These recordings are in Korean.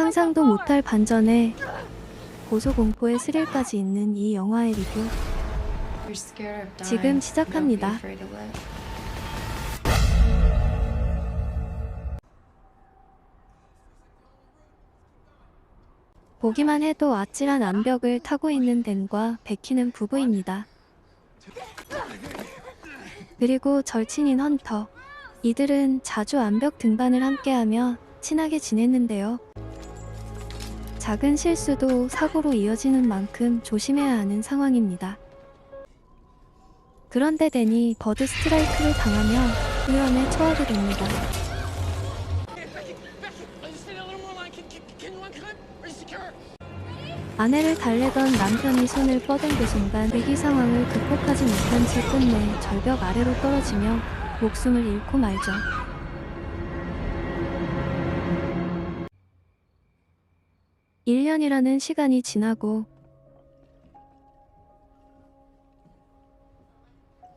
상상도 못할 반전에 고소공포의 스릴까지 있는 이 영화의 리뷰 지금 시작합니다. 보기만 해도 아찔한 암벽을 타고 있는 댄과 베키는 부부입니다. 그리고 절친인 헌터. 이들은 자주 암벽 등반을 함께하며 친하게 지냈는데요. 작은 실수도 사고로 이어지는 만큼 조심해야 하는 상황입니다. 그런데 댄이 버드 스트라이크를 당하며 위험에 처하게 됩니다. 아내를 달래던 남편이 손을 뻗은 그 순간 위기 상황을 극복하지 못한 채 끝내 절벽 아래로 떨어지며 목숨을 잃고 말죠. (1년이라는) 시간이 지나고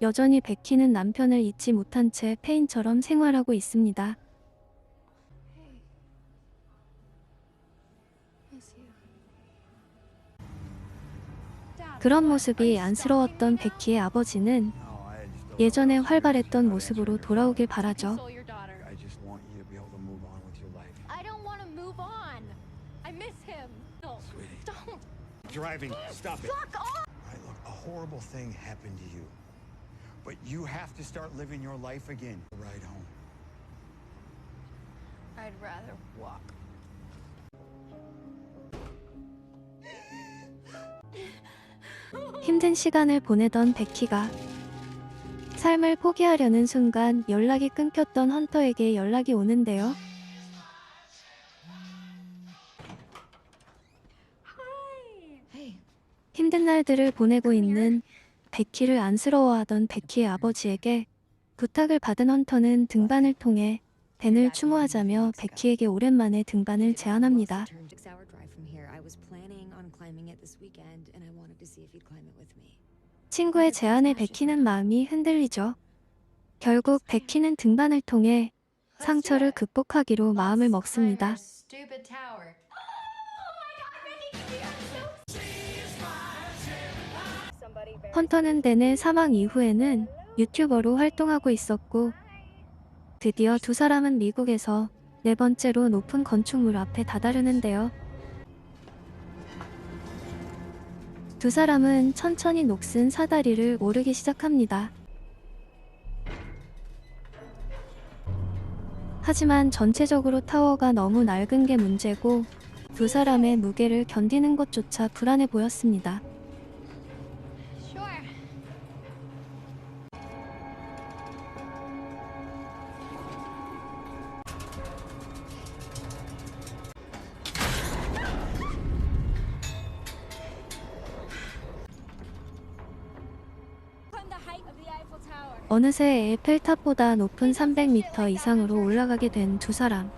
여전히 베키는 남편을 잊지 못한 채 페인처럼 생활하고 있습니다. 그런 모습이 안쓰러웠던 베키의 아버지는 예전에 활발했던 모습으로 돌아오길 바라죠. Driving, stop it. Right, look, a horrible thing happened to you. But you have to start living your life again. Ride home. I'd rather walk. 힘든 시간을 보내던 베키가 삶을 포기하려는 순간 연락이 끊겼던 헌터에게 연락이 오는데요. 힘든 날들을 보내고 있는 베키를 안쓰러워하던 베키의 아버지에게 부탁을 받은 헌터는 등반을 통해 댄을 추모하자며 베키에게 오랜만에 등반을 제안합니다. 친구의 제안에 베키는 마음이 흔들리죠. 결국 베키는 등반을 통해 상처를 극복하기로 마음을 먹습니다. 헌터는 댄의 사망 이후에는 유튜버로 활동하고 있었고 드디어 두 사람은 미국에서 네 번째로 높은 건축물 앞에 다다르는데요. 두 사람은 천천히 녹슨 사다리를 오르기 시작합니다. 하지만 전체적으로 타워가 너무 낡은 게 문제고 두 사람의 무게를 견디는 것조차 불안해 보였습니다. 어느새 에펠탑보다 높은 300m 이상으로 올라가게 된 두 사람.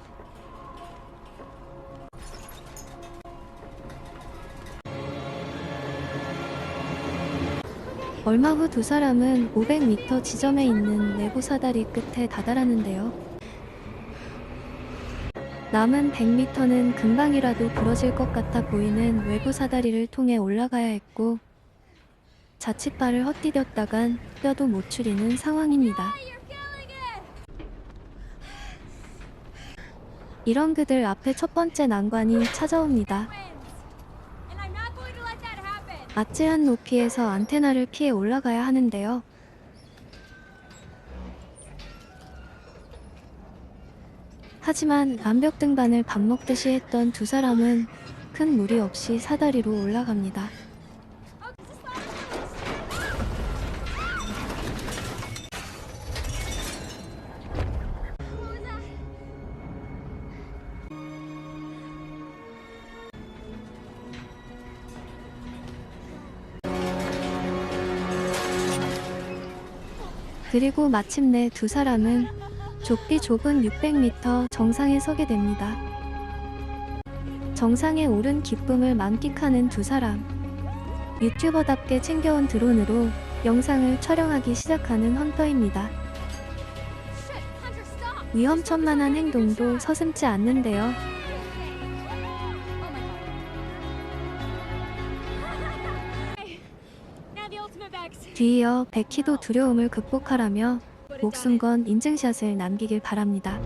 얼마 후 두 사람은 500m 지점에 있는 내부 사다리 끝에 다다랐는데요. 남은 100m는 금방이라도 부러질 것 같아 보이는 외부 사다리를 통해 올라가야 했고 자칫 발을 헛디뎠다간 뼈도 못 추리는 상황입니다. 이런 그들 앞에 첫 번째 난관이 찾아옵니다. 아찔한 높이에서 안테나를 피해 올라가야 하는데요. 하지만 암벽 등반을 밥 먹듯이 했던 두 사람은 큰 무리 없이 사다리로 올라갑니다. 그리고 마침내 두 사람은 좁디 좁은 600m 정상에 서게 됩니다. 정상에 오른 기쁨을 만끽하는 두 사람. 유튜버답게 챙겨온 드론으로 영상을 촬영하기 시작하는 헌터입니다. 위험천만한 행동도 서슴지 않는데요. 뒤이어 베키도 두려움을 극복하라며 목숨 건 인증샷을 남기길 바랍니다.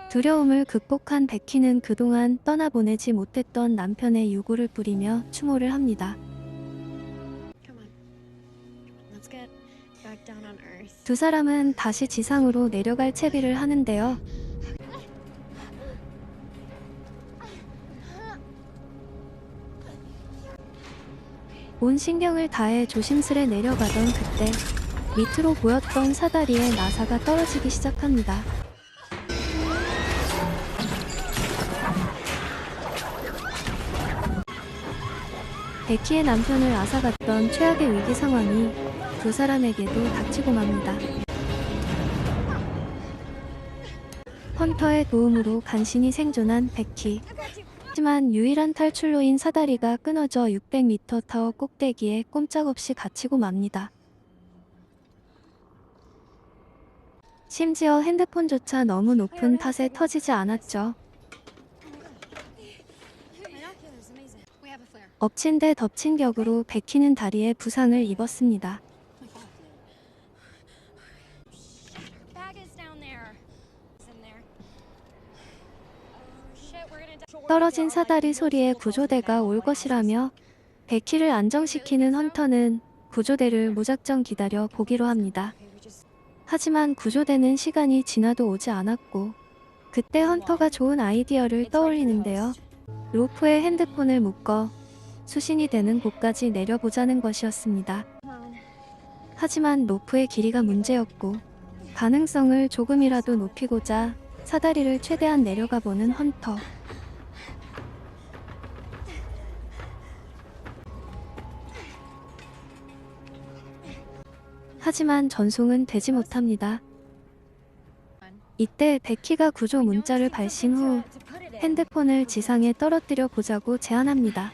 두려움을 극복한 베키는 그동안 떠나보내지 못했던 남편의 유골을 뿌리며 추모를 합니다. 두 사람은 다시 지상으로 내려갈 채비를 하는데요. 온 신경을 다해 조심스레 내려가던 그때 밑으로 보였던 사다리에 나사가 떨어지기 시작합니다. 베키의 남편을 앗아갔던 최악의 위기 상황이 두 사람에게도 닥치고 맙니다. 헌터의 도움으로 간신히 생존한 베키. 하지만 유일한 탈출로인 사다리가 끊어져 600m 타워 꼭대기에 꼼짝없이 갇히고 맙니다. 심지어 핸드폰조차 너무 높은 탓에 터지지 않았죠. 엎친 데 덮친 격으로 베키는 다리에 부상을 입었습니다. 떨어진 사다리 소리에 구조대가 올 것이라며 베키를 안정시키는 헌터는 구조대를 무작정 기다려 보기로 합니다. 하지만 구조대는 시간이 지나도 오지 않았고 그때 헌터가 좋은 아이디어를 떠올리는데요. 로프에 핸드폰을 묶어 수신이 되는 곳까지 내려보자는 것이었습니다. 하지만 로프의 길이가 문제였고 가능성을 조금이라도 높이고자 사다리를 최대한 내려가보는 헌터. 하지만 전송은 되지 못합니다. 이때 베키가 구조 문자를 발신 후 핸드폰을 지상에 떨어뜨려 보자고 제안합니다.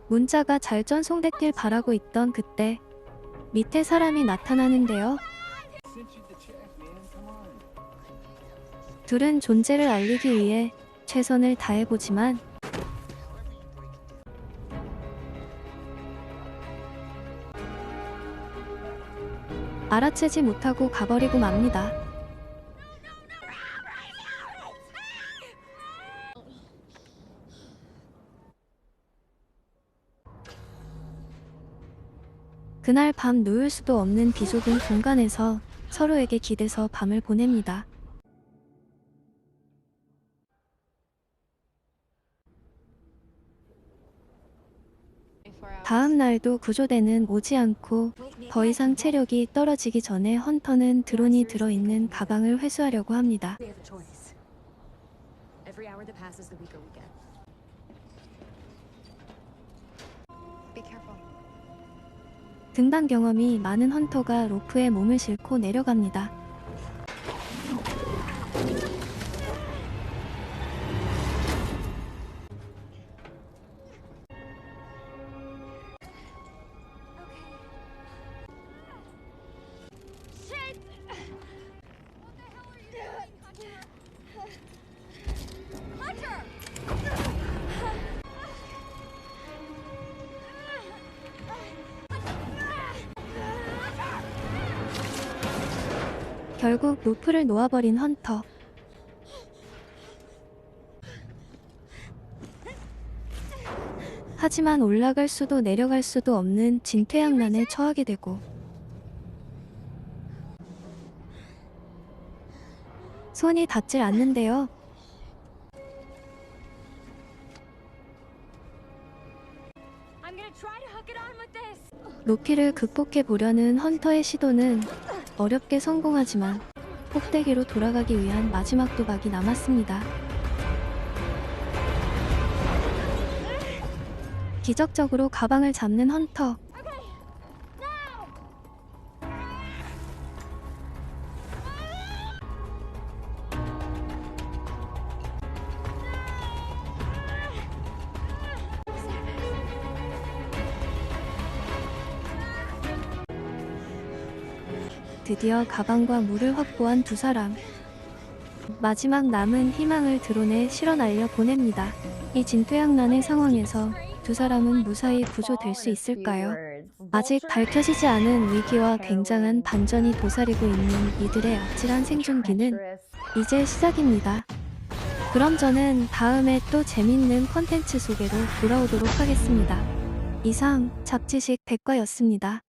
문자가 잘 전송됐길 바라고 있던 그때 밑에 사람이 나타나는데요. 둘은 존재를 알리기 위해 최선을 다해보지만 알아채지 못하고 가버리고 맙니다. 그날 밤 누울 수도 없는 비좁은 공간에서 서로에게 기대서 밤을 보냅니다. 다음 날도 구조대는 오지 않고 더 이상 체력이 떨어지기 전에 헌터는 드론이 들어있는 가방을 회수하려고 합니다. 등반 경험이 많은 헌터가 로프에 몸을 싣고 내려갑니다. 결국 로프를 놓아버린 헌터. 하지만 올라갈 수도 내려갈 수도 없는 진퇴양난에 처하게 되고 손이 닿질 않는데요. 높이를 극복해 보려는 헌터의 시도는 어렵게 성공하지만 꼭대기로 돌아가기 위한 마지막 도박이 남았습니다. 기적적으로 가방을 잡는 헌터. 드디어 가방과 물을 확보한 두 사람. 마지막 남은 희망을 드론에 실어 날려 보냅니다. 이 진퇴양난의 상황에서 두 사람은 무사히 구조될 수 있을까요? 아직 밝혀지지 않은 위기와 굉장한 반전이 도사리고 있는 이들의 아찔한 생존기는 이제 시작입니다. 그럼 저는 다음에 또 재밌는 컨텐츠 소개로 돌아오도록 하겠습니다. 이상 잡지식 백과였습니다.